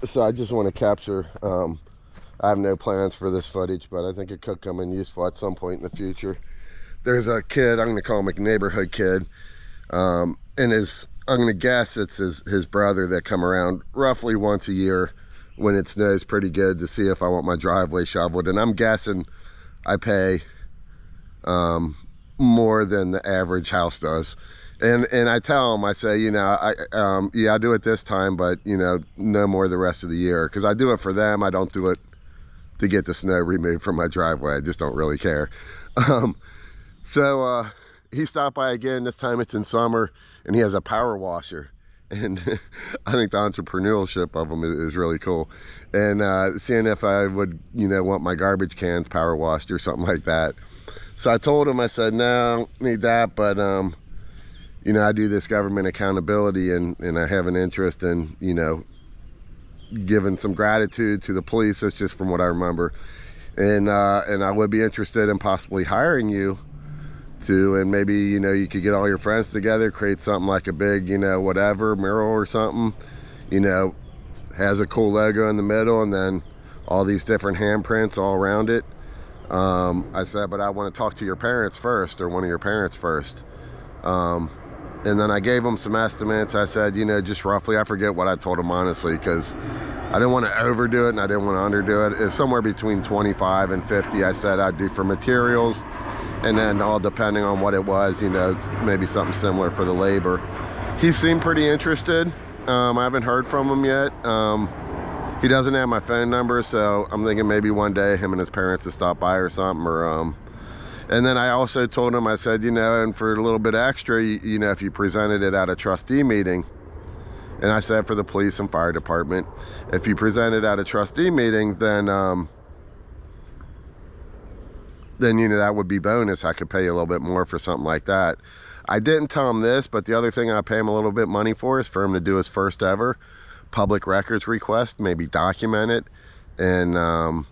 So I just want to capture, I have no plans for this footage, but I think it could come in useful at some point in the future. There's a kid, I'm going to call him a neighborhood kid, and I'm going to guess it's his brother that come around roughly once a year when it snows pretty good to see if I want my driveway shoveled. And I'm guessing I pay more than the average house does. And I tell them, I say, you know, yeah, I do it this time, but, you know, no more the rest of the year. Because I do it for them. I don't do it to get the snow removed from my driveway. I just don't really care. So he stopped by again. This time it's in summer, and he has a power washer. And I think the entrepreneurship of them is really cool. And seeing if I would, you know, want my garbage cans power washed or something like that. So I told him, I said, no, I don't need that, but you know, I do this government accountability, and I have an interest in, you know, giving some gratitude to the police. That's just from what I remember. And I would be interested in possibly hiring you to, and maybe, you know, you could get all your friends together, create something like a big, you know, whatever, mural or something, you know, has a cool logo in the middle, and then all these different handprints all around it. I said, but I want to talk to your parents first, or one of your parents first. And then I gave them some estimates. I said, you know, just roughly, I forget what I told them honestly, because I didn't want to overdo it and I didn't want to underdo it. It's somewhere between 25 and 50 I said I'd do for materials, and then all depending on what it was, you know, it's maybe something similar for the labor. He seemed pretty interested. I haven't heard from him yet. He doesn't have my phone number, so I'm thinking maybe one day him and his parents will stop by or something. Or and then I also told him, I said, you know, and for a little bit extra, you know, if you presented it at a trustee meeting, and I said for the police and fire department, if you present it at a trustee meeting, then you know, that would be bonus. I could pay you a little bit more for something like that. I didn't tell him this, but the other thing I pay him a little bit money for is for him to do his first ever public records request, maybe document it and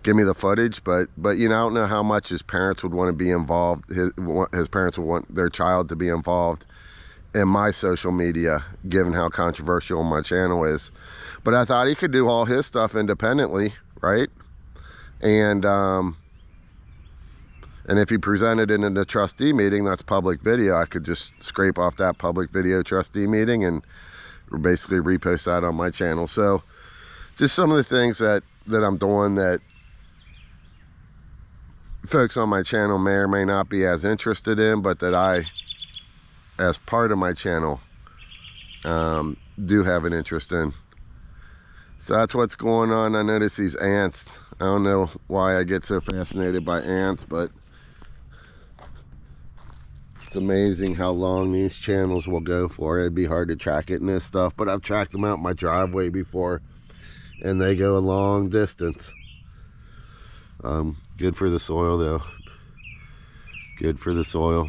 give me the footage. But you know, I don't know how much his parents would want to be involved. His parents would want their child to be involved in my social media, given how controversial my channel is. But I thought he could do all his stuff independently, right? And if he presented it in the trustee meeting, that's public video. I could just scrape off that public video trustee meeting and basically repost that on my channel. So just some of the things that I'm doing that folks on my channel may or may not be as interested in, but that I, as part of my channel, do have an interest in. So that's what's going on. I notice these ants. I don't know why I get so fascinated by ants, but it's amazing how long these channels will go for. It'd be hard to track it in this stuff, but I've tracked them out my driveway before, and they go a long distance. Good for the soil though. Good for the soil.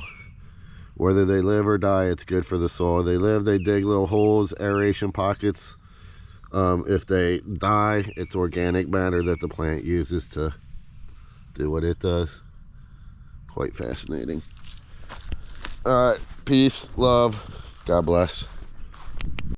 Whether they live or die, it's good for the soil. They live, they dig little holes, aeration pockets. If they die, it's organic matter that the plant uses to do what it does. Quite fascinating. All right, peace, love, God bless.